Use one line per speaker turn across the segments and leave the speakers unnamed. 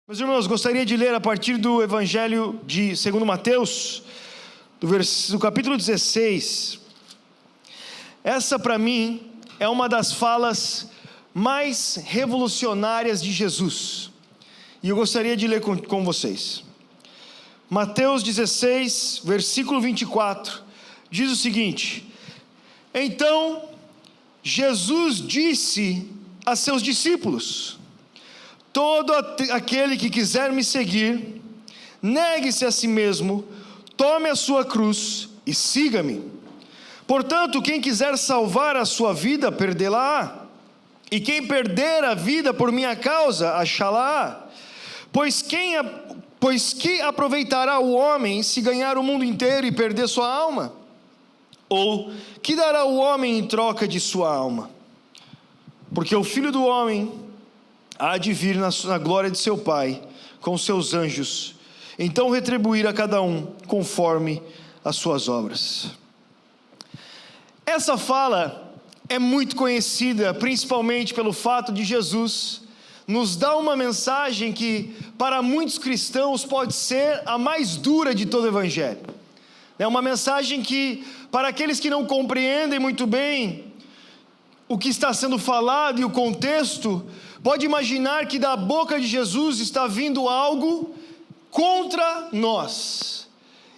Meus irmãos, gostaria de ler a partir do Evangelho de segundo Mateus, do capítulo 16. Essa, para mim, é uma das falas mais revolucionárias de Jesus. E eu gostaria de ler com vocês. Mateus 16, versículo 24, diz o seguinte: Então, Jesus disse a seus discípulos: todo aquele que quiser me seguir, negue-se a si mesmo, tome a sua cruz e siga-me. Portanto, quem quiser salvar a sua vida, perdê-la-á. E quem perder a vida por minha causa, achá-la-á. Pois que aproveitará o homem se ganhar o mundo inteiro e perder sua alma? Ou que dará o homem em troca de sua alma? Porque o Filho do Homem há de vir na glória de seu Pai, com seus anjos, então retribuir a cada um conforme as suas obras. Essa fala é muito conhecida, principalmente pelo fato de Jesus nos dar uma mensagem que, para muitos cristãos, pode ser a mais dura de todo o Evangelho. É uma mensagem que, para aqueles que não compreendem muito bem o que está sendo falado e o contexto, pode imaginar que da boca de Jesus está vindo algo contra nós,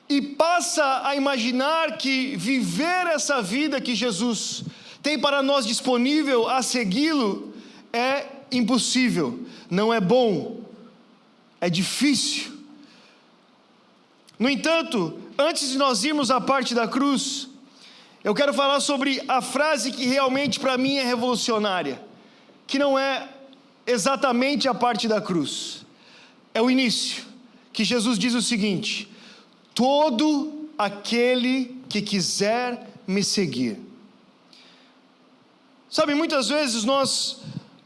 e passa a imaginar que viver essa vida que Jesus tem para nós disponível a segui-lo é impossível, não é bom, é difícil. No entanto, antes de nós irmos à parte da cruz, eu quero falar sobre a frase que realmente para mim é revolucionária, que não é exatamente a parte da cruz, é o início, que Jesus diz o seguinte: todo aquele que quiser me seguir. Sabe, muitas vezes nós,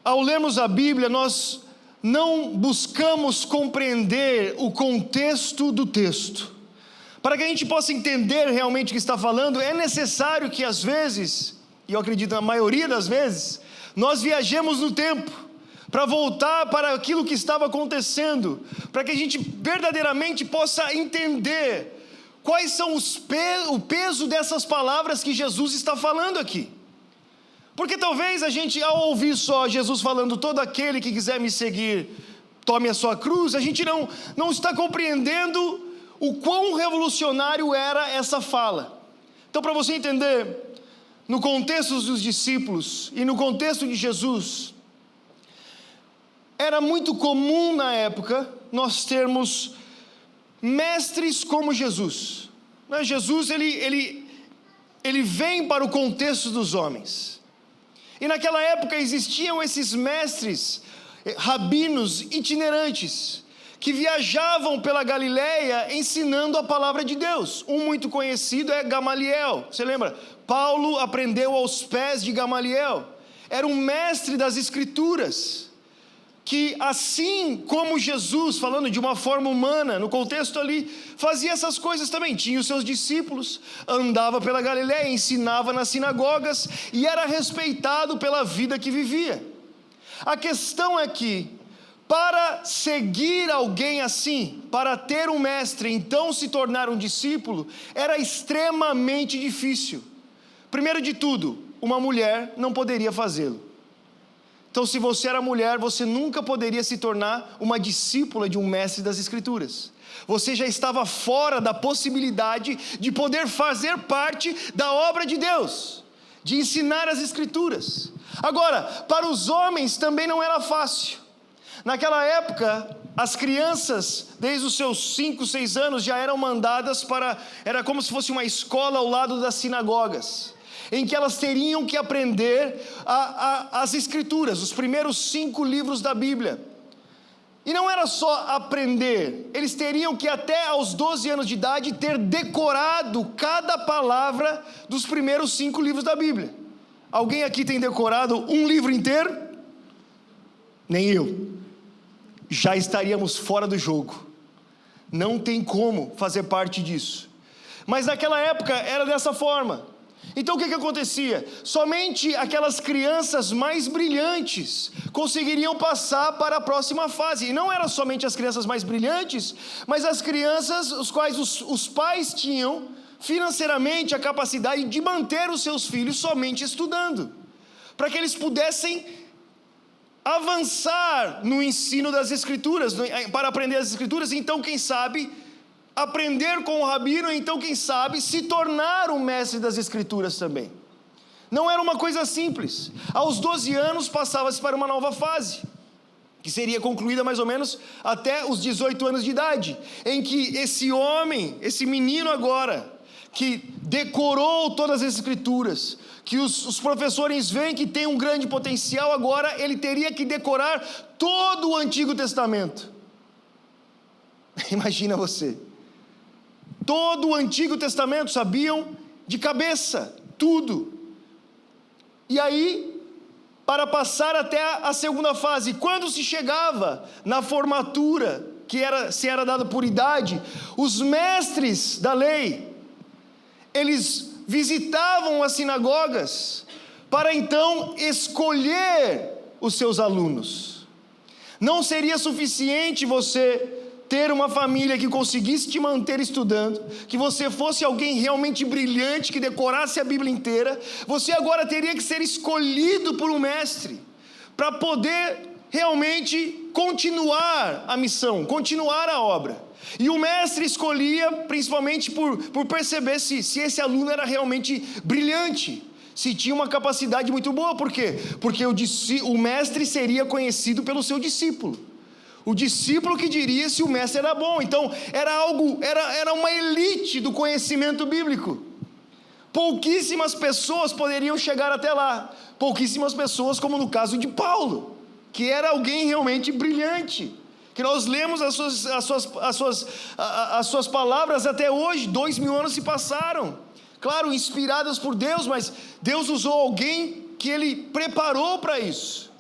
ao lermos a Bíblia, nós não buscamos compreender o contexto do texto. Para que a gente possa entender realmente o que está falando, é necessário que às vezes, e eu acredito na maioria das vezes, nós viajemos no tempo, para voltar para aquilo que estava acontecendo, para que a gente verdadeiramente possa entender quais são o peso dessas palavras que Jesus está falando aqui. Porque talvez a gente, ao ouvir só Jesus falando, todo aquele que quiser me seguir, tome a sua cruz, a gente não está compreendendo o quão revolucionário era essa fala. Então, para você entender, no contexto dos discípulos e no contexto de Jesus, era muito comum na época nós termos mestres como Jesus. Jesus ele vem para o contexto dos homens. E naquela época existiam esses mestres, rabinos itinerantes, que viajavam pela Galileia ensinando a palavra de Deus. Um muito conhecido é Gamaliel. Você lembra? Paulo aprendeu aos pés de Gamaliel. Era um mestre das Escrituras, que assim como Jesus, falando de uma forma humana, no contexto ali, fazia essas coisas também. Tinha os seus discípulos, andava pela Galileia, ensinava nas sinagogas e era respeitado pela vida que vivia. A questão é que, para seguir alguém assim, para ter um mestre, então se tornar um discípulo, era extremamente difícil. Primeiro de tudo, uma mulher não poderia fazê-lo. Então, se você era mulher, você nunca poderia se tornar uma discípula de um mestre das Escrituras. Você já estava fora da possibilidade de poder fazer parte da obra de Deus, de ensinar as Escrituras. Agora, para os homens também não era fácil. Naquela época, as crianças, desde os seus 5, 6 anos, já eram mandadas era como se fosse uma escola ao lado das sinagogas, em que elas teriam que aprender as Escrituras, os primeiros 5 livros da Bíblia. E não era só aprender, eles teriam que até aos 12 anos de idade ter decorado cada palavra dos primeiros 5 livros da Bíblia. Alguém aqui tem decorado um livro inteiro? Nem eu. Já estaríamos fora do jogo. Não tem como fazer parte disso. Mas naquela época era dessa forma. Então o que acontecia? Somente aquelas crianças mais brilhantes conseguiriam passar para a próxima fase. E não eram somente as crianças mais brilhantes, mas as crianças os quais os pais tinham financeiramente a capacidade de manter os seus filhos somente estudando, para que eles pudessem avançar no ensino das Escrituras, para aprender as Escrituras. Então, quem sabe, aprender com o rabino, então quem sabe, se tornar um mestre das Escrituras também. Não era uma coisa simples. Aos 12 anos passava-se para uma nova fase, que seria concluída mais ou menos até os 18 anos de idade, em que esse homem, esse menino agora, que decorou todas as Escrituras, que os professores veem que tem um grande potencial, agora ele teria que decorar todo o Antigo Testamento. Imagina você, todo o Antigo Testamento sabiam de cabeça, tudo. E aí, para passar até a segunda fase, quando se chegava na formatura, se era dada por idade, os mestres da lei, eles visitavam as sinagogas para então escolher os seus alunos. Não seria suficiente você ter uma família que conseguisse te manter estudando, que você fosse alguém realmente brilhante, que decorasse a Bíblia inteira. Você agora teria que ser escolhido por um mestre, para poder realmente continuar a missão, continuar a obra. E o mestre escolhia principalmente por perceber se esse aluno era realmente brilhante, se tinha uma capacidade muito boa. Por quê? Porque o mestre seria conhecido pelo seu discípulo. O discípulo que diria se o mestre era bom. Então era uma elite do conhecimento bíblico. Pouquíssimas pessoas poderiam chegar até lá. Pouquíssimas pessoas, como no caso de Paulo, que era alguém realmente brilhante, que nós lemos as suas palavras até hoje. 2000 anos se passaram, claro, inspiradas por Deus, mas Deus usou alguém que Ele preparou para isso.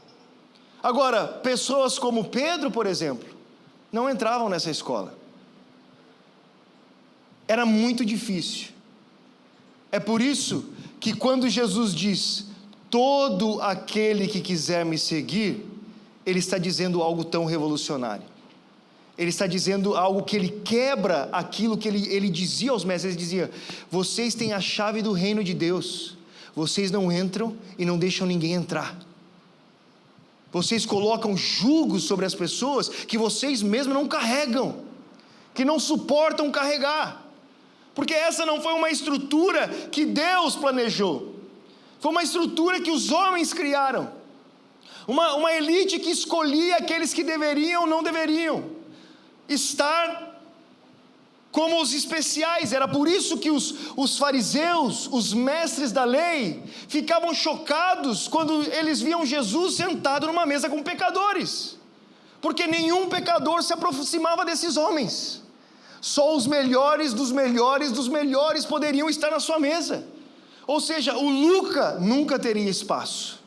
Agora, pessoas como Pedro, por exemplo, não entravam nessa escola. Era muito difícil. É por isso que quando Jesus diz, todo aquele que quiser me seguir, Ele está dizendo algo tão revolucionário. Ele está dizendo algo que Ele quebra aquilo que ele dizia aos mestres. Ele dizia, vocês têm a chave do reino de Deus, vocês não entram e não deixam ninguém entrar. Vocês colocam julgos sobre as pessoas que vocês mesmos não carregam, que não suportam carregar, porque essa não foi uma estrutura que Deus planejou, foi uma estrutura que os homens criaram, uma elite que escolhia aqueles que deveriam ou não deveriam estar como os especiais. Era por isso que os fariseus, os mestres da lei, ficavam chocados quando eles viam Jesus sentado numa mesa com pecadores, porque nenhum pecador se aproximava desses homens. Só os melhores dos melhores dos melhores poderiam estar na sua mesa. Ou seja, o Luca nunca teria espaço.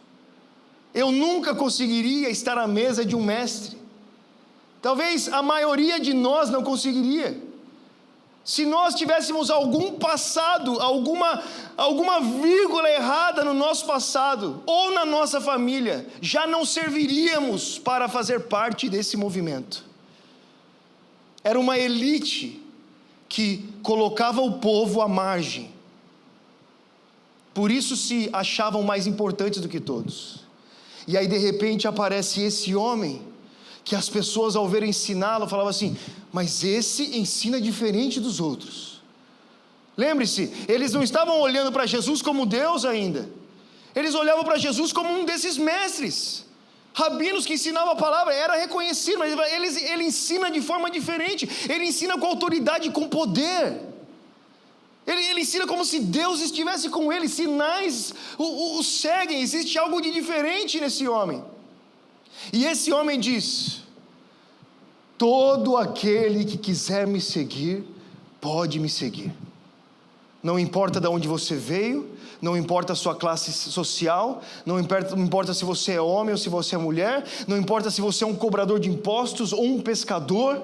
Eu nunca conseguiria estar à mesa de um mestre. Talvez a maioria de nós não conseguiria. Se nós tivéssemos algum passado, alguma vírgula errada no nosso passado, ou na nossa família, já não serviríamos para fazer parte desse movimento. Era uma elite que colocava o povo à margem. Por isso se achavam mais importantes do que todos. E aí de repente aparece esse homem, que as pessoas ao verem ensiná-lo, falavam assim, mas esse ensina diferente dos outros. Lembre-se, eles não estavam olhando para Jesus como Deus ainda, eles olhavam para Jesus como um desses mestres, rabinos que ensinavam a palavra, era reconhecido, mas ele ensina de forma diferente, ele ensina com autoridade, com poder, ele ensina como se Deus estivesse com ele, sinais o seguem, existe algo de diferente nesse homem. E esse homem diz, todo aquele que quiser me seguir, pode me seguir. Não importa de onde você veio, não importa a sua classe social, não importa se você é homem ou se você é mulher, não importa se você é um cobrador de impostos ou um pescador,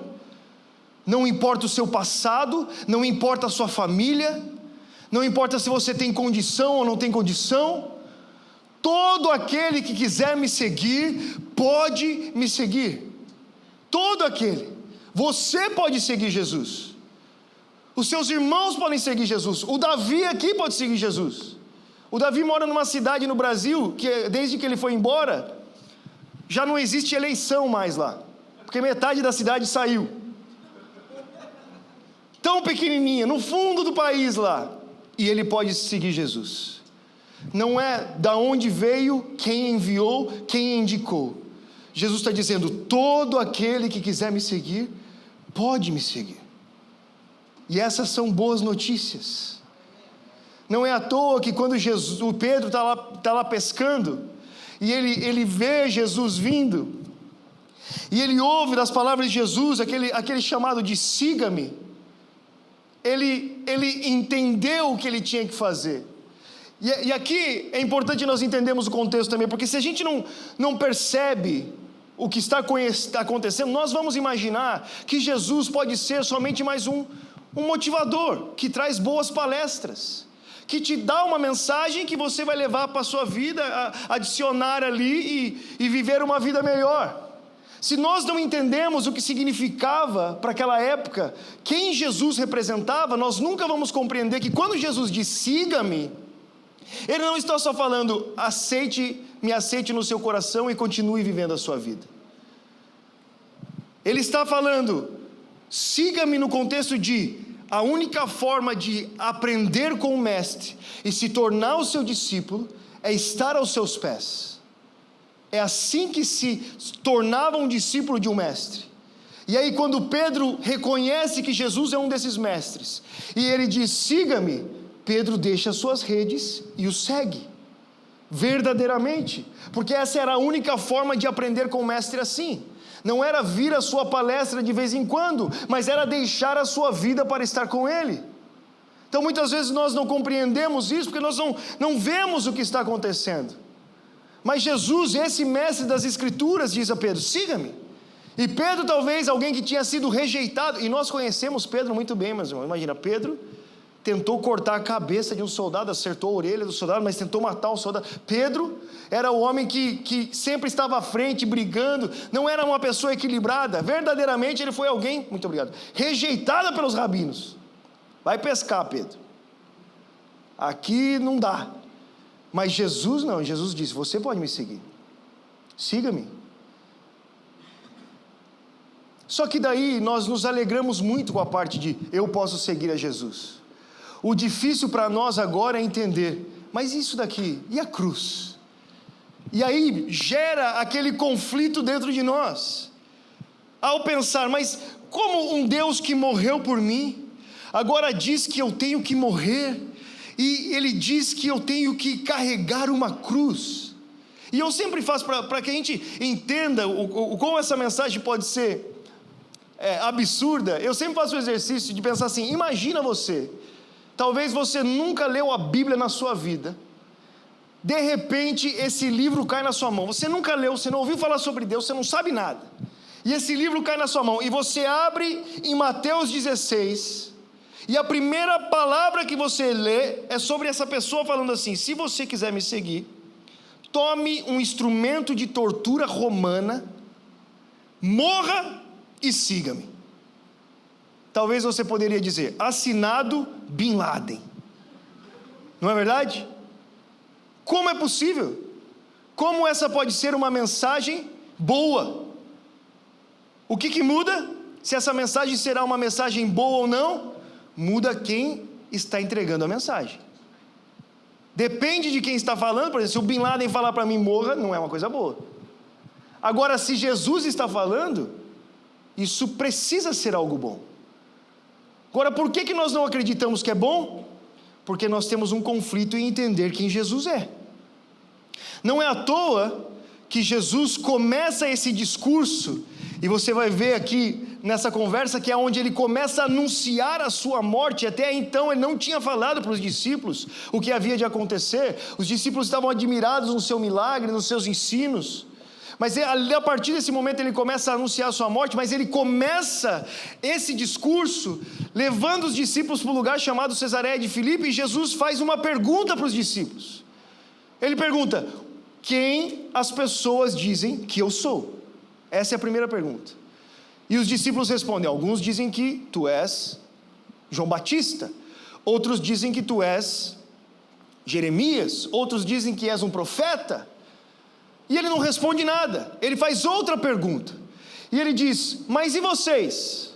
não importa o seu passado, não importa a sua família, não importa se você tem condição ou não tem condição, todo aquele que quiser me seguir, pode me seguir. Todo aquele. Você pode seguir Jesus. Os seus irmãos podem seguir Jesus. O Davi aqui pode seguir Jesus. O Davi mora numa cidade no Brasil, que desde que ele foi embora, já não existe eleição mais lá, porque metade da cidade saiu. Tão pequenininha, no fundo do país lá, e ele pode seguir Jesus. Não é da onde veio, quem enviou, quem indicou. Jesus está dizendo, todo aquele que quiser me seguir, pode me seguir. E essas são boas notícias. Não é à toa que quando o Pedro está lá pescando, e ele vê Jesus vindo, e ele ouve das palavras de Jesus, aquele chamado de siga-me, ele entendeu o que ele tinha que fazer. E aqui é importante nós entendermos o contexto também, porque se a gente não percebe o que está acontecendo, nós vamos imaginar que Jesus pode ser somente mais um motivador, que traz boas palestras, que te dá uma mensagem que você vai levar para a sua vida, adicionar ali e viver uma vida melhor. Se nós não entendemos o que significava para aquela época, quem Jesus representava, nós nunca vamos compreender que quando Jesus diz siga-me, ele não está só falando me aceite no seu coração e continue vivendo a sua vida. Ele está falando, siga-me no contexto de a única forma de aprender com o mestre e se tornar o seu discípulo é estar aos seus pés. É assim que se tornava um discípulo de um mestre. E aí quando Pedro reconhece que Jesus é um desses mestres, e ele diz, siga-me, Pedro deixa as suas redes e o segue, verdadeiramente, porque essa era a única forma de aprender com o mestre assim. Não era vir a sua palestra de vez em quando, mas era deixar a sua vida para estar com ele. Então muitas vezes nós não compreendemos isso, porque nós não vemos o que está acontecendo. Mas Jesus, esse mestre das Escrituras, diz a Pedro, siga-me. E Pedro talvez alguém que tinha sido rejeitado, e nós conhecemos Pedro muito bem, meus irmãos. Imagina, Pedro tentou cortar a cabeça de um soldado, acertou a orelha do soldado, mas tentou matar o soldado. Pedro era o homem que sempre estava à frente, brigando, não era uma pessoa equilibrada, verdadeiramente ele foi alguém, muito obrigado, rejeitado pelos rabinos. Vai pescar, Pedro, aqui não dá. Mas Jesus não, Jesus disse, você pode me seguir, siga-me. Só que daí nós nos alegramos muito com a parte de eu posso seguir a Jesus. O difícil para nós agora é entender, mas isso daqui, e a cruz? E aí gera aquele conflito dentro de nós, ao pensar, mas como um Deus que morreu por mim, agora diz que eu tenho que morrer, e Ele diz que eu tenho que carregar uma cruz? E eu sempre faço, para que a gente entenda como essa mensagem pode ser absurda, eu sempre faço o exercício de pensar assim, imagina você, talvez você nunca leu a Bíblia na sua vida, de repente esse livro cai na sua mão, você nunca leu, você não ouviu falar sobre Deus, você não sabe nada, e esse livro cai na sua mão, e você abre em Mateus 16, e a primeira palavra que você lê é sobre essa pessoa falando assim, se você quiser me seguir, tome um instrumento de tortura romana, morra e siga-me. Talvez você poderia dizer, assinado Bin Laden. Não é verdade? Como é possível? Como essa pode ser uma mensagem boa? O que muda? Se essa mensagem será uma mensagem boa ou não? Muda quem está entregando a mensagem. Depende de quem está falando. Por exemplo, se o Bin Laden falar para mim morra, não é uma coisa boa. Agora, se Jesus está falando, isso precisa ser algo bom. Agora, por que nós não acreditamos que é bom? Porque nós temos um conflito em entender quem Jesus é. Não é à toa que Jesus começa esse discurso, e você vai ver aqui nessa conversa que é onde ele começa a anunciar a sua morte. Até então ele não tinha falado para os discípulos o que havia de acontecer. Os discípulos estavam admirados no seu milagre, nos seus ensinos, Mas a partir desse momento ele começa a anunciar a sua morte, mas ele começa esse discurso levando os discípulos para um lugar chamado Cesareia de Filipe, e Jesus faz uma pergunta para os discípulos. Ele pergunta: quem as pessoas dizem que eu sou? Essa é a primeira pergunta. E os discípulos respondem: alguns dizem que tu és João Batista, outros dizem que tu és Jeremias, outros dizem que és um profeta. E ele não responde nada. Ele faz outra pergunta, e ele diz: mas e vocês?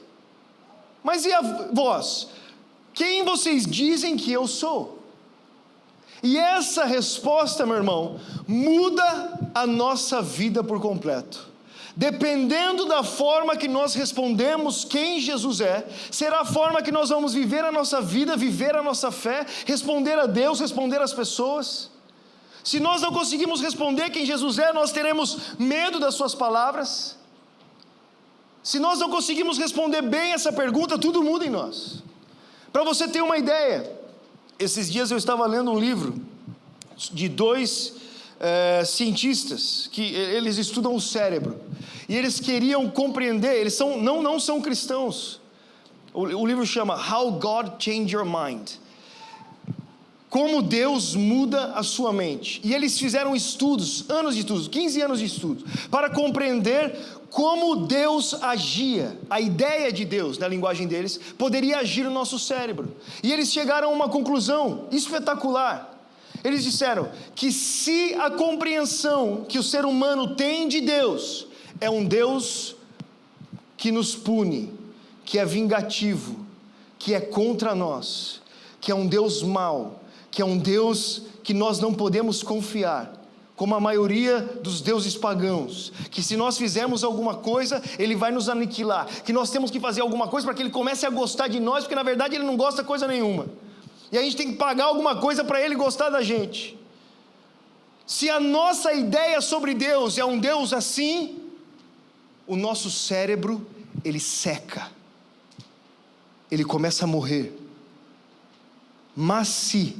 Mas e a vós? Quem vocês dizem que eu sou? E essa resposta, meu irmão, muda a nossa vida por completo. Dependendo da forma que nós respondemos quem Jesus é, será a forma que nós vamos viver a nossa vida, viver a nossa fé, responder a Deus, responder às pessoas. Se nós não conseguimos responder quem Jesus é, nós teremos medo das suas palavras. Se nós não conseguimos responder bem essa pergunta, tudo muda em nós. Para você ter uma ideia, esses dias eu estava lendo um livro de dois cientistas, que eles estudam o cérebro, e eles queriam compreender, eles não são cristãos. O livro chama How God Changed Your Mind. Como Deus muda a sua mente. E eles fizeram estudos, anos de estudos, 15 anos de estudos, para compreender como Deus agia. A ideia de Deus, na linguagem deles, poderia agir no nosso cérebro. E eles chegaram a uma conclusão espetacular. Eles disseram que se a compreensão que o ser humano tem de Deus é um Deus que nos pune, que é vingativo, que é contra nós, que é um Deus mau, que é um Deus que nós não podemos confiar, como a maioria dos deuses pagãos, que se nós fizermos alguma coisa, Ele vai nos aniquilar, que nós temos que fazer alguma coisa para que Ele comece a gostar de nós, porque na verdade Ele não gosta de coisa nenhuma, e a gente tem que pagar alguma coisa para Ele gostar da gente. Se a nossa ideia sobre Deus é um Deus assim, o nosso cérebro, ele seca, ele começa a morrer. Mas se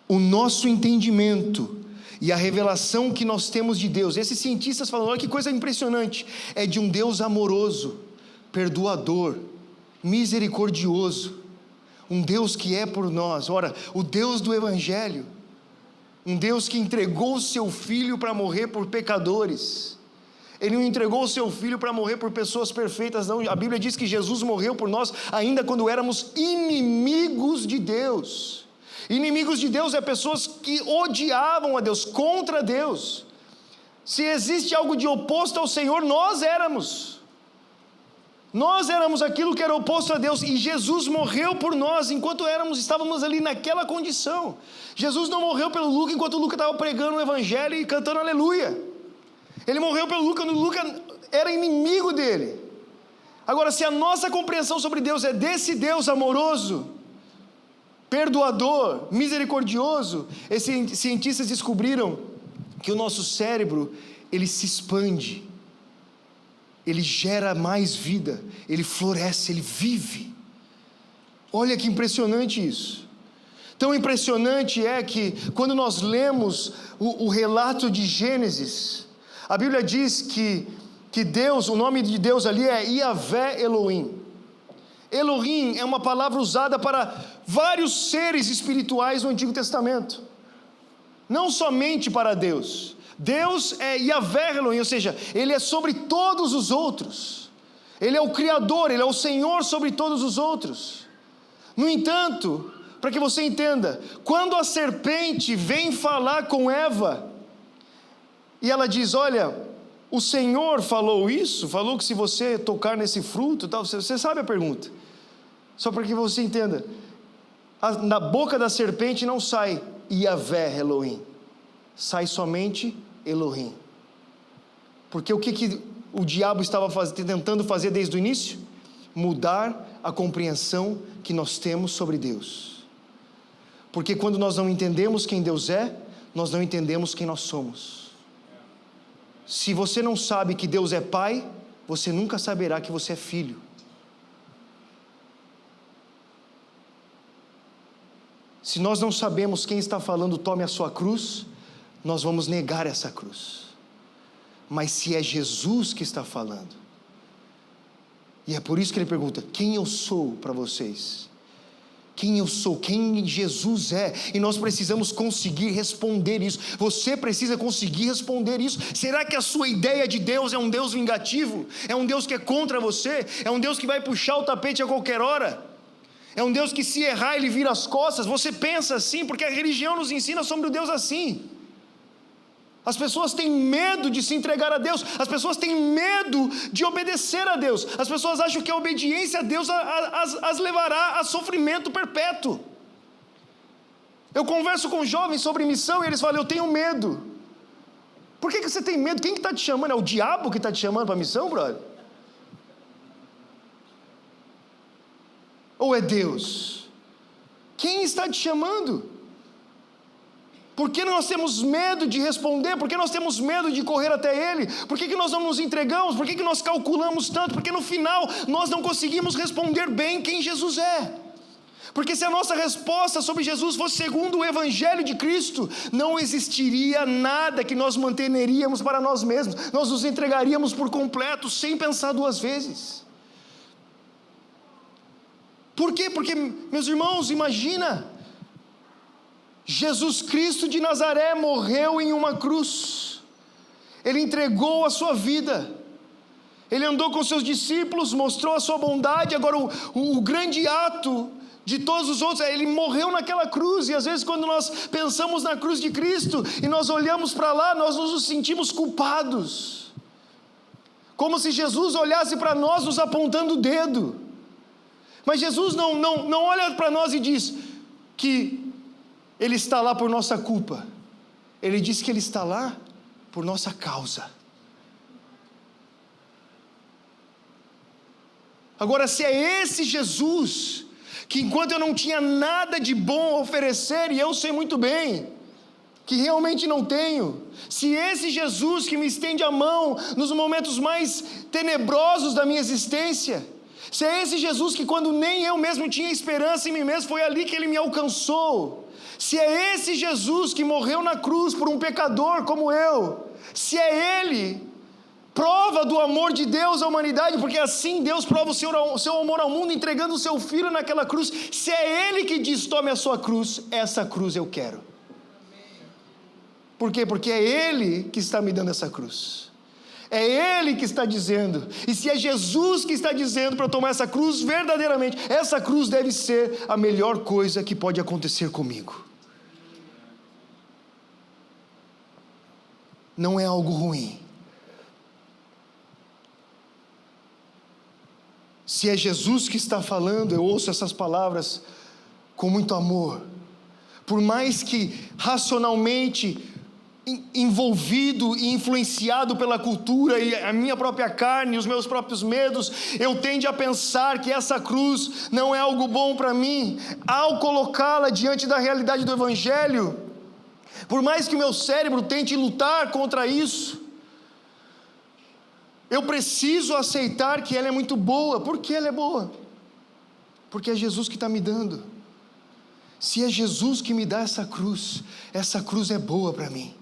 o nosso entendimento e a revelação que nós temos de Deus, esses cientistas falam, olha que coisa impressionante, é de um Deus amoroso, perdoador, misericordioso, um Deus que é por nós. Ora, o Deus do Evangelho, um Deus que entregou o seu Filho para morrer por pecadores. Ele não entregou o seu Filho para morrer por pessoas perfeitas, não. A Bíblia diz que Jesus morreu por nós ainda quando éramos inimigos de Deus. Inimigos de Deus é pessoas que odiavam a Deus, contra Deus. Se existe algo de oposto ao Senhor, nós éramos aquilo que era oposto a Deus, e Jesus morreu por nós, enquanto estávamos ali naquela condição. Jesus não morreu pelo Luca, enquanto o Luca estava pregando o Evangelho e cantando aleluia. Ele morreu pelo Luca, quando o Luca era inimigo dele. Agora, se a nossa compreensão sobre Deus é desse Deus amoroso, perdoador, misericordioso, esses cientistas descobriram que o nosso cérebro, ele se expande, ele gera mais vida, ele floresce, ele vive. Olha que impressionante isso. Tão impressionante é que quando nós lemos o relato de Gênesis, a Bíblia diz que Deus, o nome de Deus ali é Yavé Elohim. Elohim é uma palavra usada para vários seres espirituais no Antigo Testamento, não somente para Deus. Deus é Yavé Elohim, ou seja, Ele é sobre todos os outros, Ele é o Criador, Ele é o Senhor sobre todos os outros. No entanto, para que você entenda, quando a serpente vem falar com Eva, e ela diz, olha, o Senhor falou isso, falou que se você tocar nesse fruto, tal, você sabe a pergunta, só para que você entenda, na boca da serpente não sai Yavé Elohim, sai somente Elohim. Porque o que o diabo estava tentando fazer desde o início? Mudar a compreensão que nós temos sobre Deus. Porque quando nós não entendemos quem Deus é, nós não entendemos quem nós somos. Se você não sabe que Deus é Pai, você nunca saberá que você é filho. Se nós não sabemos quem está falando, tome a sua cruz, nós vamos negar essa cruz. mas se é Jesus que está falando. E é por isso que ele pergunta: quem eu sou para vocês? Quem eu sou? Quem Jesus é? E nós precisamos conseguir responder isso. Você precisa conseguir responder isso. Será que a sua ideia de Deus é um Deus vingativo? É um Deus que é contra você? É um Deus que vai puxar o tapete a qualquer hora? É um Deus que, se errar, ele vira as costas? Você pensa assim porque a religião nos ensina sobre o Deus assim. As pessoas têm medo de se entregar a Deus, as pessoas têm medo de obedecer a Deus, as pessoas acham que a obediência a Deus as levará a sofrimento perpétuo. Eu converso com jovens sobre missão e eles falam: eu tenho medo. Por que você tem medo? Quem que está te chamando? É o diabo que está te chamando para a missão, brother? Ou é Deus? Quem está te chamando? Por que nós temos medo de responder? Por que nós temos medo de correr até Ele? Por que nós não nos entregamos? Por que nós calculamos tanto? Porque no final nós não conseguimos responder bem quem Jesus é. Porque se a nossa resposta sobre Jesus fosse segundo o Evangelho de Cristo, não existiria nada que nós manteríamos para nós mesmos. Nós nos entregaríamos por completo, sem pensar duas vezes. Por quê? Porque, meus irmãos, imagina, Jesus Cristo de Nazaré morreu em uma cruz, Ele entregou a sua vida, Ele andou com seus discípulos, mostrou a sua bondade. Agora o grande ato de todos os outros é: Ele morreu naquela cruz. E às vezes, quando nós pensamos na cruz de Cristo e nós olhamos para lá, nós nos sentimos culpados, como se Jesus olhasse para nós nos apontando o dedo. Mas Jesus não olha para nós e diz que Ele está lá por nossa culpa. Ele diz que Ele está lá por nossa causa. Agora, se é esse Jesus, que enquanto eu não tinha nada de bom a oferecer, e eu sei muito bem que realmente não tenho, se esse Jesus que me estende a mão nos momentos mais tenebrosos da minha existência, se é esse Jesus que, quando nem eu mesmo tinha esperança em mim mesmo, foi ali que Ele me alcançou, se é esse Jesus que morreu na cruz por um pecador como eu, se é Ele prova do amor de Deus à humanidade, porque assim Deus prova o seu amor ao mundo, entregando o seu Filho naquela cruz, se é Ele que diz: tome a sua cruz, essa cruz eu quero. Por quê? Porque é Ele que está me dando essa cruz, é Ele que está dizendo. E se é Jesus que está dizendo para eu tomar essa cruz, verdadeiramente, essa cruz deve ser a melhor coisa que pode acontecer comigo. Não é algo ruim. Se é Jesus que está falando, eu ouço essas palavras com muito amor. Por mais que racionalmente envolvido e influenciado pela cultura e a minha própria carne, os meus próprios medos, eu tendo a pensar que essa cruz não é algo bom para mim. Ao colocá-la diante da realidade do Evangelho, por mais que o meu cérebro tente lutar contra isso, eu preciso aceitar que ela é muito boa. Por que ela é boa? Porque é Jesus que está me dando. Se é Jesus que me dá essa cruz é boa para mim.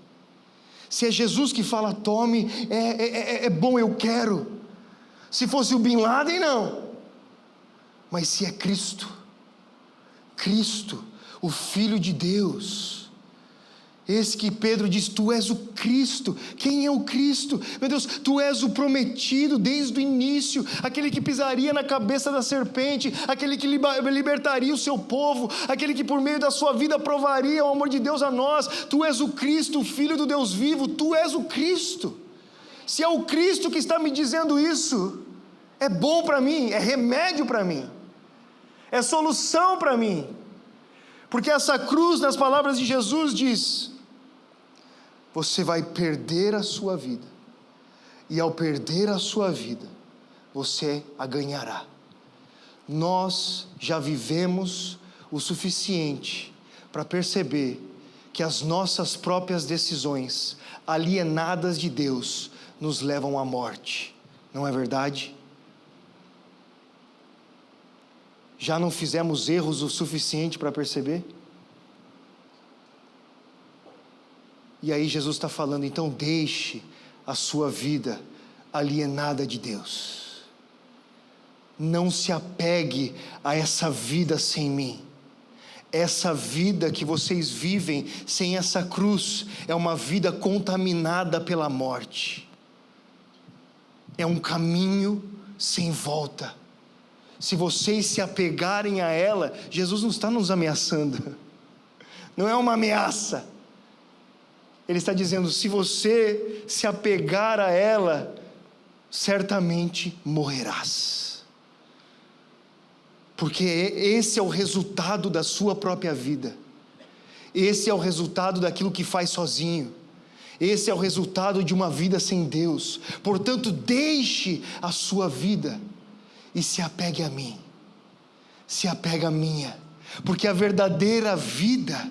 Se é Jesus que fala: tome, é bom, eu quero. Se fosse o Bin Laden, não. Mas se é Cristo, o Filho de Deus, esse que Pedro diz: tu és o Cristo. Quem é o Cristo? Meu Deus, tu és o prometido desde o início, aquele que pisaria na cabeça da serpente, aquele que libertaria o seu povo, aquele que por meio da sua vida provaria o amor de Deus a nós. Tu és o Cristo, o Filho do Deus vivo, tu és o Cristo. Se é o Cristo que está me dizendo isso, é bom para mim, é remédio para mim, é solução para mim, porque essa cruz, nas palavras de Jesus, diz: você vai perder a sua vida, e ao perder a sua vida, você a ganhará. Nós já vivemos o suficiente para perceber que as nossas próprias decisões, alienadas de Deus, nos levam à morte, não é verdade? Já não fizemos erros o suficiente para perceber? E aí Jesus está falando: então deixe a sua vida alienada de Deus. Não se apegue a essa vida sem mim. Essa vida que vocês vivem sem essa cruz é uma vida contaminada pela morte. É um caminho sem volta. Se vocês se apegarem a ela, Jesus não está nos ameaçando. Não é uma ameaça. Ele está dizendo: se você se apegar a ela, certamente morrerás. Porque esse é o resultado da sua própria vida. Esse é o resultado daquilo que faz sozinho. Esse é o resultado de uma vida sem Deus. Portanto, deixe a sua vida e se apegue a mim. Se apegue a minha. Porque a verdadeira vida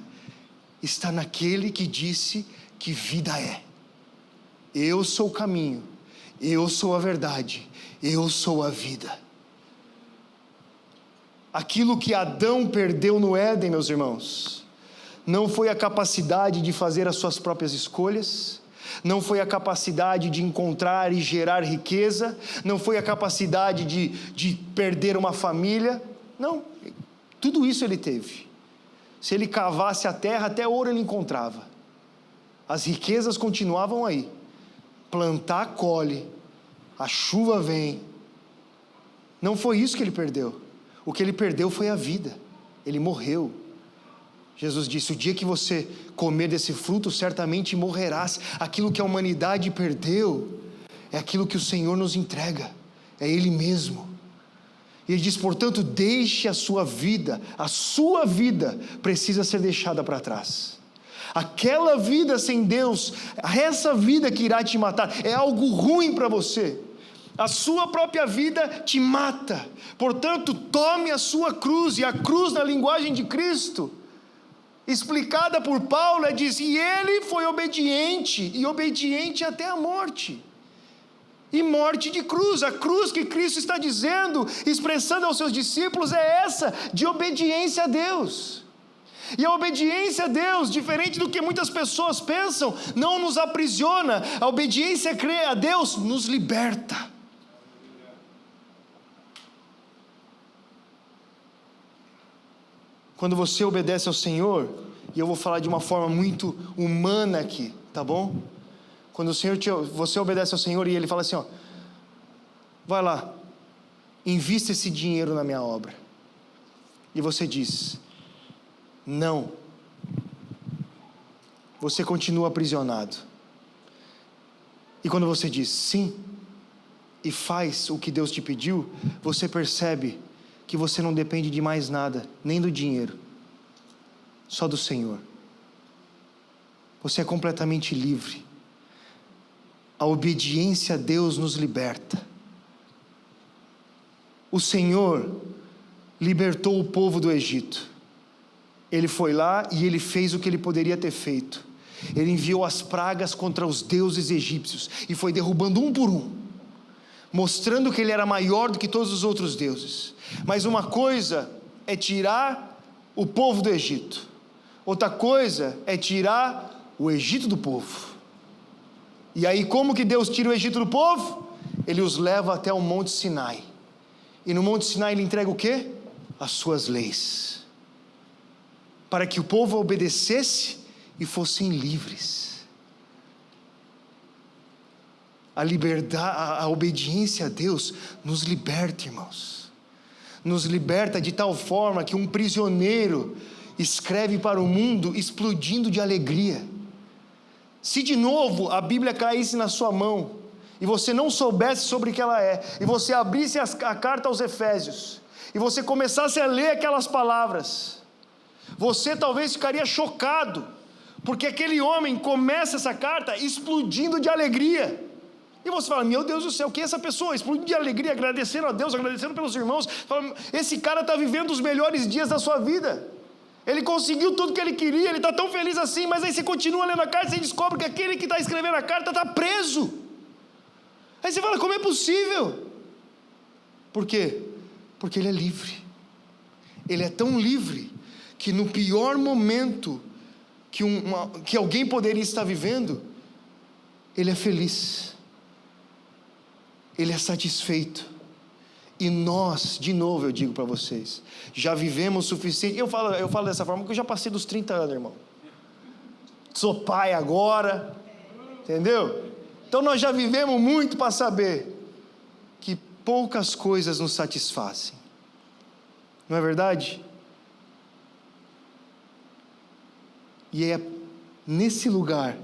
está naquele que disse que vida é. Eu sou o caminho, eu sou a verdade, eu sou a vida. Aquilo que Adão perdeu no Éden, meus irmãos, não foi a capacidade de fazer as suas próprias escolhas, não foi a capacidade de encontrar e gerar riqueza, não foi a capacidade de perder uma família, não, tudo isso ele teve. Se ele cavasse a terra, até ouro ele encontrava. As riquezas continuavam aí. Plantar, colhe, a chuva vem. Não foi isso que ele perdeu. O que ele perdeu foi a vida. Ele morreu. Jesus disse: o dia que você comer desse fruto, certamente morrerás. Aquilo que a humanidade perdeu é aquilo que o Senhor nos entrega, é Ele mesmo. E Ele diz: portanto, deixe a sua vida precisa ser deixada para trás. Aquela vida sem Deus, essa vida que irá te matar, é algo ruim para você. A sua própria vida te mata. Portanto, tome a sua cruz, e a cruz na linguagem de Cristo, explicada por Paulo, diz: e ele foi obediente, e obediente até a morte. E morte de cruz. A cruz que Cristo está dizendo, expressando aos seus discípulos, é essa, de obediência a Deus. E a obediência a Deus, diferente do que muitas pessoas pensam, não nos aprisiona. A obediência a Deus nos liberta. Quando você obedece ao Senhor, e eu vou falar de uma forma muito humana aqui, tá bom? Quando você obedece ao Senhor e Ele fala assim, ó, vai lá, invista esse dinheiro na minha obra. E você diz, não. Você continua aprisionado. E quando você diz sim, e faz o que Deus te pediu, você percebe que você não depende de mais nada, nem do dinheiro, só do Senhor. Você é completamente livre. A obediência a Deus nos liberta. O Senhor libertou o povo do Egito. Ele foi lá e ele fez o que ele poderia ter feito. Ele enviou as pragas contra os deuses egípcios e foi derrubando um por um, mostrando que ele era maior do que todos os outros deuses. Mas uma coisa é tirar o povo do Egito, outra coisa é tirar o Egito do povo. E aí como que Deus tira o Egito do povo? Ele os leva até o Monte Sinai. E no Monte Sinai ele entrega o quê? As suas leis, para que o povo obedecesse e fossem livres. A liberdade, a obediência a Deus nos liberta, irmãos. Nos liberta de tal forma que um prisioneiro escreve para o mundo explodindo de alegria. Se de novo a Bíblia caísse na sua mão e você não soubesse sobre o que ela é, e você abrisse a carta aos Efésios e você começasse a ler aquelas palavras, você talvez ficaria chocado, porque aquele homem começa essa carta explodindo de alegria. E você fala, meu Deus do céu, quem é essa pessoa? Explodindo de alegria, agradecendo a Deus, agradecendo pelos irmãos. Fala, esse cara está vivendo os melhores dias da sua vida. Ele conseguiu tudo que ele queria, ele está tão feliz assim, mas aí você continua lendo a carta e você descobre que aquele que está escrevendo a carta está preso. Aí você fala, como é possível? Por quê? Porque ele é livre. Ele é tão livre que no pior momento que alguém poderia estar vivendo, Ele é feliz, Ele é satisfeito. E nós, de novo eu digo para vocês, já vivemos o suficiente. Eu falo dessa forma porque eu já passei dos 30 anos, irmão. Sou pai agora, entendeu? Então nós já vivemos muito para saber que poucas coisas nos satisfazem. Não é verdade? E é nesse lugar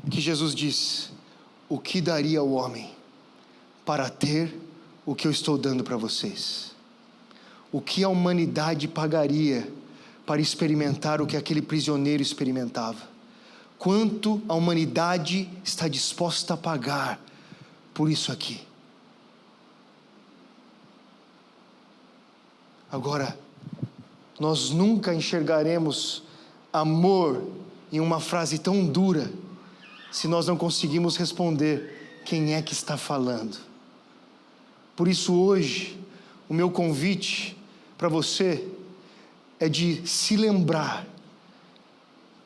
que Jesus diz: o que daria o homem para ter o que eu estou dando para vocês? O que a humanidade pagaria para experimentar o que aquele prisioneiro experimentava? Quanto a humanidade está disposta a pagar por isso aqui? Agora, nós nunca enxergaremos amor em uma frase tão dura se nós não conseguimos responder quem é que está falando. Por isso hoje, o meu convite para você é de se lembrar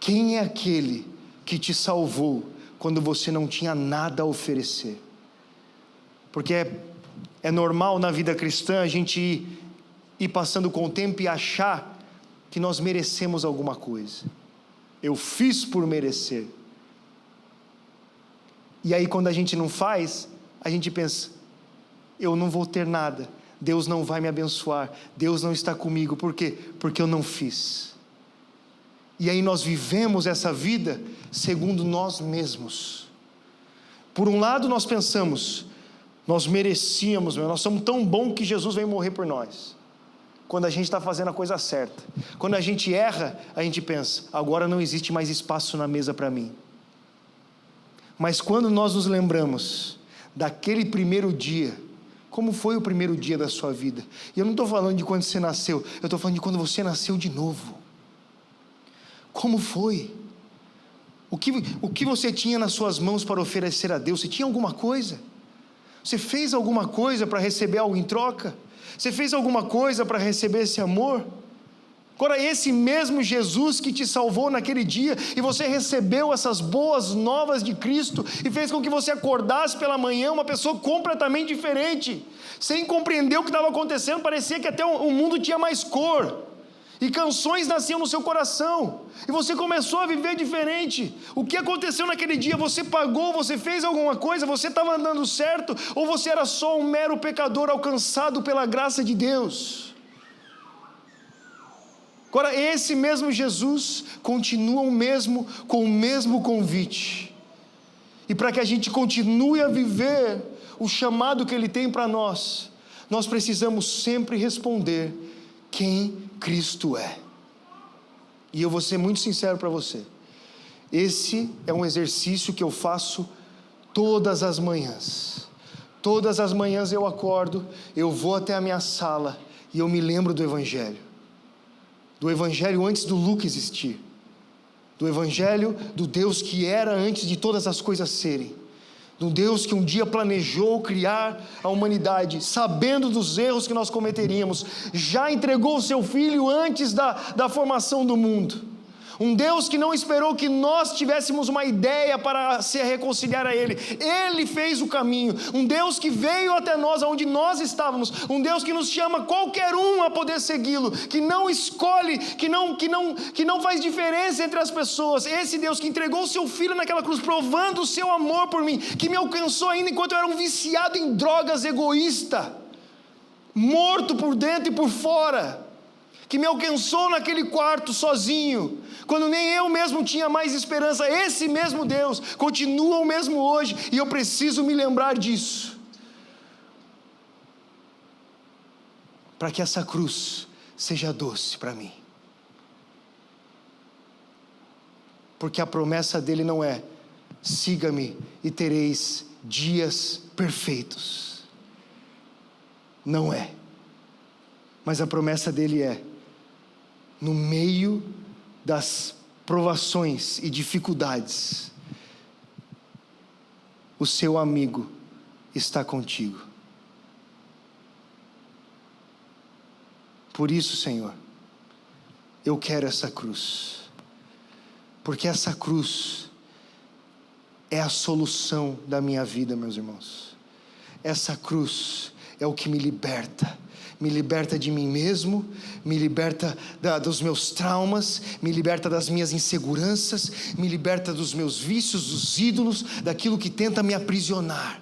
quem é aquele que te salvou quando você não tinha nada a oferecer. Porque é normal na vida cristã a gente ir passando com o tempo e achar que nós merecemos alguma coisa. Eu fiz por merecer. E aí quando a gente não faz, a gente pensa: eu não vou ter nada, Deus não vai me abençoar, Deus não está comigo. Por quê? Porque eu não fiz. E aí nós vivemos essa vida segundo nós mesmos. Por um lado nós pensamos: nós merecíamos, nós somos tão bons que Jesus veio morrer por nós. Quando a gente está fazendo a coisa certa. Quando a gente erra, a gente pensa: agora não existe mais espaço na mesa para mim. Mas quando nós nos lembramos daquele primeiro dia, como foi o primeiro dia da sua vida? E eu não estou falando de quando você nasceu, eu estou falando de quando você nasceu de novo. Como foi? O que você tinha nas suas mãos para oferecer a Deus? Você tinha alguma coisa? Você fez alguma coisa para receber algo em troca? Você fez alguma coisa para receber esse amor? Agora, esse mesmo Jesus que te salvou naquele dia, e você recebeu essas boas novas de Cristo, e fez com que você acordasse pela manhã uma pessoa completamente diferente, sem compreender o que estava acontecendo. Parecia que até o mundo tinha mais cor, e canções nasciam no seu coração, e você começou a viver diferente. O que aconteceu naquele dia? Você pagou, você fez alguma coisa, você estava andando certo, ou você era só um mero pecador alcançado pela graça de Deus? Agora, esse mesmo Jesus continua com o mesmo convite, e para que a gente continue a viver o chamado que Ele tem para nós, nós precisamos sempre responder quem Cristo é. E eu vou ser muito sincero para você, esse é um exercício que eu faço todas as manhãs. Todas as manhãs eu acordo, eu vou até a minha sala e eu me lembro do Evangelho antes do Luca existir, do Evangelho do Deus que era antes de todas as coisas serem, do Deus que um dia planejou criar a humanidade, sabendo dos erros que nós cometeríamos, já entregou o seu Filho antes da formação do mundo. Um Deus que não esperou que nós tivéssemos uma ideia para se reconciliar a Ele. Ele fez o caminho. Um Deus que veio até nós, aonde nós estávamos. Um Deus que nos chama qualquer um a poder segui-lo. Que não escolhe, que não faz diferença entre as pessoas. Esse Deus que entregou o seu Filho naquela cruz, provando o seu amor por mim. Que me alcançou ainda enquanto eu era um viciado em drogas, egoísta. Morto por dentro e por fora. Que me alcançou naquele quarto sozinho, quando nem eu mesmo tinha mais esperança. Esse mesmo Deus continua o mesmo hoje, e eu preciso me lembrar disso, para que essa cruz seja doce para mim, porque a promessa dele não é: siga-me e tereis dias perfeitos. Não é. Mas a promessa dele é: no meio das provações e dificuldades, o seu amigo está contigo. Por isso, Senhor, eu quero essa cruz, porque essa cruz é a solução da minha vida, meus irmãos. Essa cruz é o que me liberta de mim mesmo, me liberta dos meus traumas, me liberta das minhas inseguranças, me liberta dos meus vícios, dos ídolos, daquilo que tenta me aprisionar,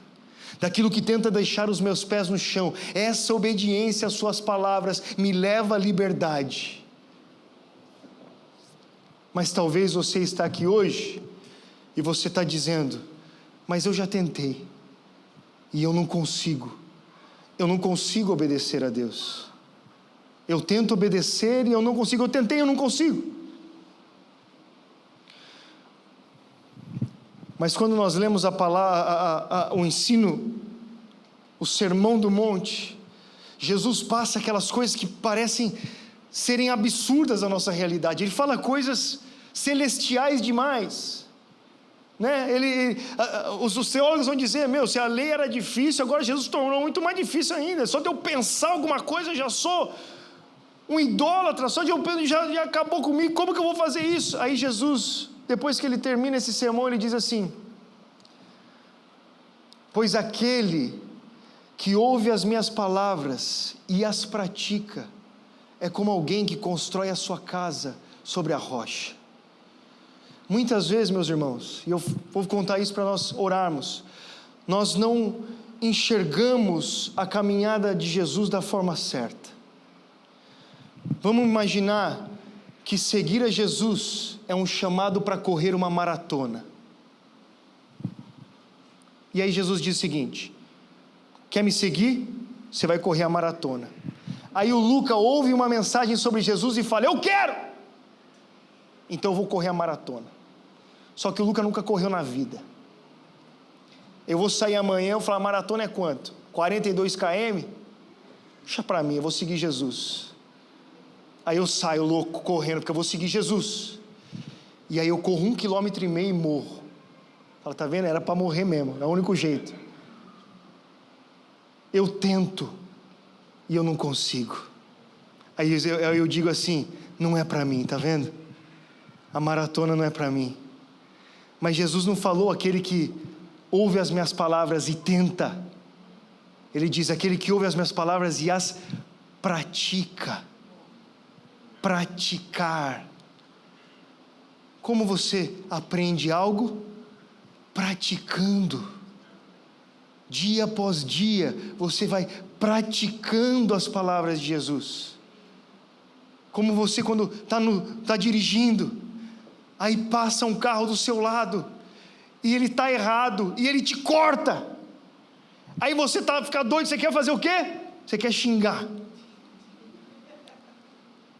daquilo que tenta deixar os meus pés no chão. Essa obediência às suas palavras me leva à liberdade. Mas talvez você está aqui hoje e você está dizendo: mas eu já tentei e eu não consigo obedecer a Deus. Eu tento obedecer e eu não consigo. Eu tentei e eu não consigo. Mas quando nós lemos a palavra, o ensino, o Sermão do Monte, Jesus passa aquelas coisas que parecem serem absurdas à nossa realidade. Ele fala coisas celestiais demais, né? Os teólogos vão dizer: se a lei era difícil, agora Jesus tornou muito mais difícil ainda. Só de eu pensar alguma coisa, eu já sou um idólatra. Só de eu pensar, já acabou comigo. Como que eu vou fazer isso? Aí Jesus, depois que ele termina esse sermão, ele diz assim: pois aquele que ouve as minhas palavras e as pratica é como alguém que constrói a sua casa sobre a rocha. Muitas vezes, meus irmãos, e eu vou contar isso para nós orarmos, nós não enxergamos a caminhada de Jesus da forma certa. Vamos imaginar que seguir a Jesus é um chamado para correr uma maratona. E aí Jesus diz o seguinte: quer me seguir? Você vai correr a maratona. Aí o Luca ouve uma mensagem sobre Jesus e fala: eu quero! Então eu vou correr a maratona. Só que o Luca nunca correu na vida. Eu vou sair amanhã, eu falo: a maratona é quanto? 42 km? Deixa para mim, eu vou seguir Jesus. Aí eu saio louco, correndo, porque eu vou seguir Jesus. E aí eu corro 1,5 km e morro. Fala: tá vendo? Era para morrer mesmo, é o único jeito. Eu tento e eu não consigo. Aí eu digo assim: não é para mim, tá vendo? A maratona não é para mim. Mas Jesus não falou aquele que ouve as minhas palavras e tenta. Ele diz: aquele que ouve as minhas palavras e as pratica. Praticar. Como você aprende algo? Praticando. Dia após dia, você vai praticando as palavras de Jesus. Como você, quando está dirigindo, aí passa um carro do seu lado, e ele está errado, e ele te corta. Aí você fica doido, você quer fazer o quê? Você quer xingar.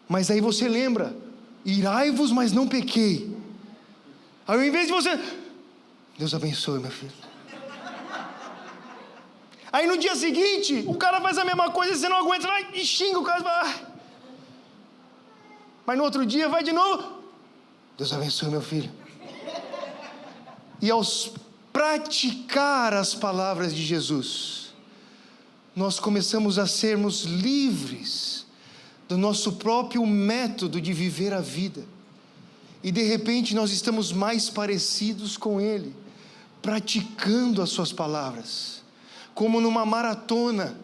Mas aí você lembra: irai-vos, mas não pequei. Aí ao invés de você: Deus abençoe, meu filho. Aí no dia seguinte, o cara faz a mesma coisa e você não aguenta, vai e xinga o cara. Mas no outro dia vai de novo: Deus abençoe, meu filho. E ao praticar as palavras de Jesus, nós começamos a sermos livres do nosso próprio método de viver a vida. E de repente nós estamos mais parecidos com Ele, praticando as suas palavras. Como numa maratona,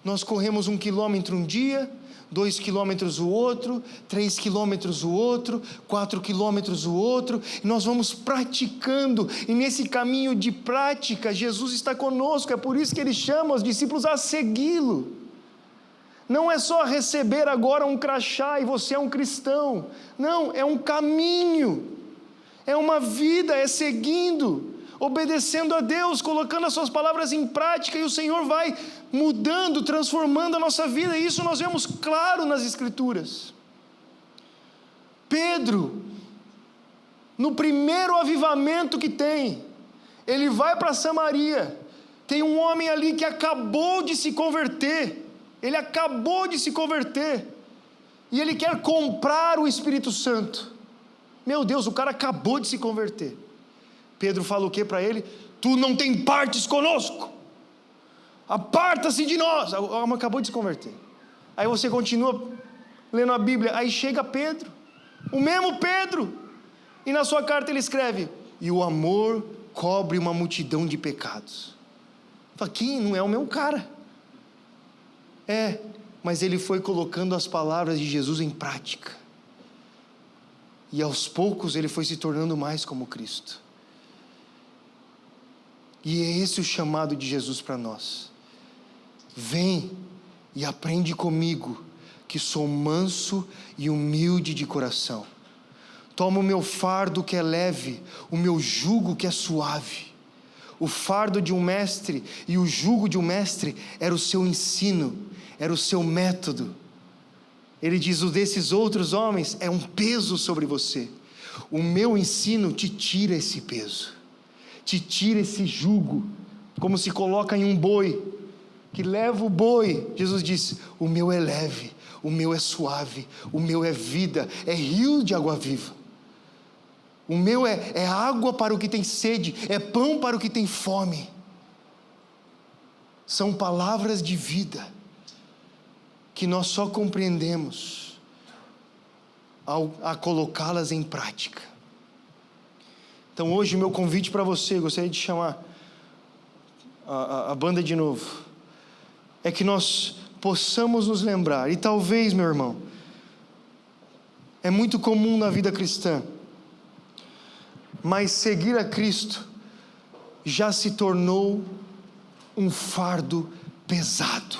nós corremos 1 quilômetro um dia, 2 quilômetros o outro, 3 quilômetros o outro, 4 quilômetros o outro, e nós vamos praticando, e nesse caminho de prática, Jesus está conosco. É por isso que Ele chama os discípulos a segui-lo. Não é só receber agora um crachá e você é um cristão. Não, é um caminho, é uma vida, é seguindo, obedecendo a Deus, colocando as suas palavras em prática, e o Senhor vai mudando, transformando a nossa vida. E isso nós vemos claro nas Escrituras. Pedro, no primeiro avivamento que tem, ele vai para Samaria, tem um homem ali que acabou de se converter, e ele quer comprar o Espírito Santo. Meu Deus, o cara acabou de se converter. Pedro fala o que para ele? Tu não tem partes conosco, aparta-se de nós. O homem acabou de se converter. Aí você continua lendo a Bíblia, aí chega Pedro, o mesmo Pedro, e na sua carta ele escreve: e o amor cobre uma multidão de pecados. Fala, quem? Não é o meu cara. Mas ele foi colocando as palavras de Jesus em prática. E aos poucos ele foi se tornando mais como Cristo. E é esse o chamado de Jesus para nós. Vem e aprende comigo, que sou manso e humilde de coração. Toma o meu fardo que é leve, o meu jugo que é suave. O fardo de um mestre e o jugo de um mestre era o seu ensino, era o seu método. Ele diz, o desses outros homens é um peso sobre você. O meu ensino te tira esse peso, te tira esse jugo, como se coloca em um boi, que leva o boi. Jesus disse, o meu é leve, o meu é suave, o meu é vida, é rio de água viva. O meu é água para o que tem sede, é pão para o que tem fome. São palavras de vida, que nós só compreendemos a colocá-las em prática. Então hoje o meu convite para você, gostaria de chamar a banda de novo, é que nós possamos nos lembrar, e talvez, meu irmão, é muito comum na vida cristã, mas seguir a Cristo já se tornou um fardo pesado.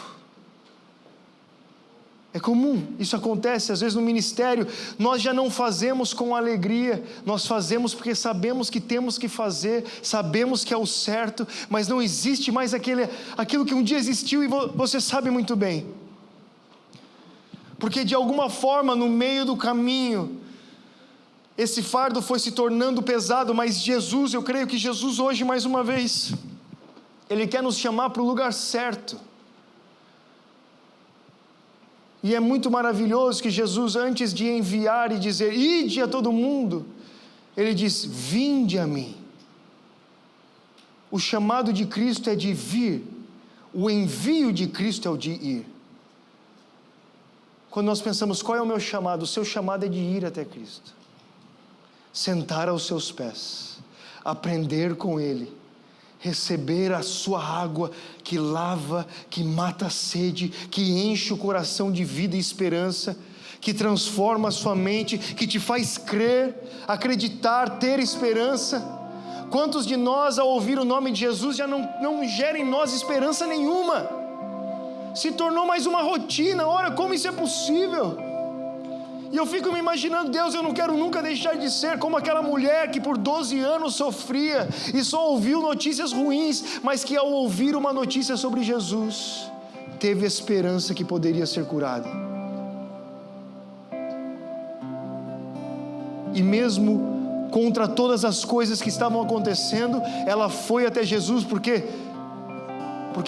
É comum, isso acontece às vezes no ministério. Nós já não fazemos com alegria, nós fazemos porque sabemos que temos que fazer, sabemos que é o certo, mas não existe mais aquilo que um dia existiu e você sabe muito bem, porque de alguma forma no meio do caminho esse fardo foi se tornando pesado. Mas Jesus, eu creio que Jesus hoje mais uma vez, Ele quer nos chamar para o lugar certo. E é muito maravilhoso que Jesus, antes de enviar e dizer, ide a todo mundo, Ele diz, vinde a mim. O chamado de Cristo é de vir, o envio de Cristo é o de ir. Quando nós pensamos, qual é o meu chamado? O seu chamado é de ir até Cristo, sentar aos seus pés, aprender com Ele, receber a sua água que lava, que mata a sede, que enche o coração de vida e esperança, que transforma a sua mente, que te faz crer, acreditar, ter esperança. Quantos de nós, ao ouvir o nome de Jesus, já não gera em nós esperança nenhuma? Se tornou mais uma rotina. Ora, como isso é possível? E eu fico me imaginando, Deus, eu não quero nunca deixar de ser como aquela mulher que por 12 anos sofria e só ouviu notícias ruins, mas que ao ouvir uma notícia sobre Jesus, teve esperança que poderia ser curada. E mesmo contra todas as coisas que estavam acontecendo, ela foi até Jesus, porque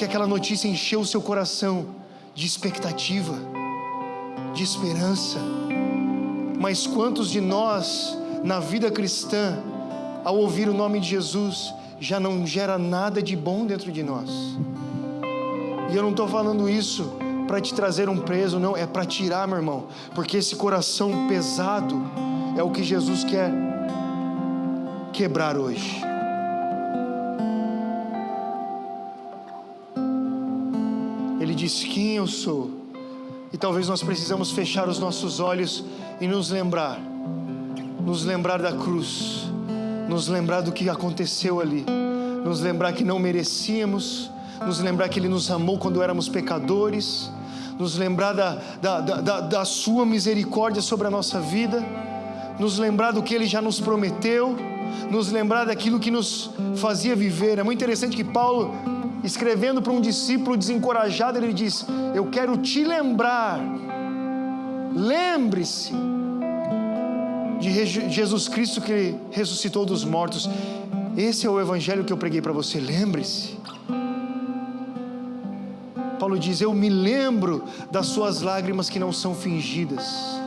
aquela notícia encheu o seu coração de expectativa, de esperança. Mas quantos de nós, na vida cristã, ao ouvir o nome de Jesus, já não gera nada de bom dentro de nós? E eu não estou falando isso para te trazer um peso, não, é para tirar, meu irmão, porque esse coração pesado é o que Jesus quer quebrar hoje. Ele diz, quem eu sou? E talvez nós precisamos fechar os nossos olhos e nos lembrar da cruz, nos lembrar do que aconteceu ali, nos lembrar que não merecíamos, nos lembrar que Ele nos amou quando éramos pecadores, nos lembrar da sua misericórdia sobre a nossa vida, nos lembrar do que Ele já nos prometeu, nos lembrar daquilo que nos fazia viver. É muito interessante que Paulo, escrevendo para um discípulo desencorajado, ele diz, eu quero te lembrar, lembre-se de Jesus Cristo que ressuscitou dos mortos. Esse é o evangelho que eu preguei para você, lembre-se. Paulo diz, eu me lembro das suas lágrimas que não são fingidas.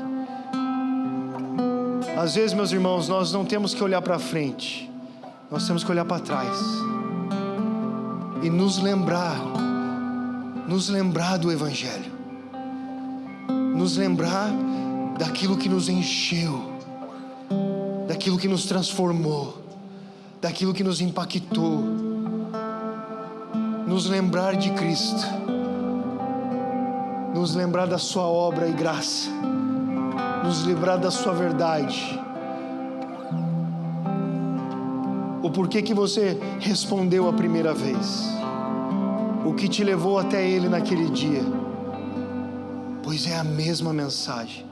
Às vezes, meus irmãos, nós não temos que olhar para frente, nós temos que olhar para trás e nos lembrar do evangelho, nos lembrar daquilo que nos encheu, daquilo que nos transformou, daquilo que nos impactou, nos lembrar de Cristo, nos lembrar da sua obra e graça, nos lembrar da sua verdade, o porquê que você respondeu a primeira vez, o que te levou até Ele naquele dia, pois é a mesma mensagem.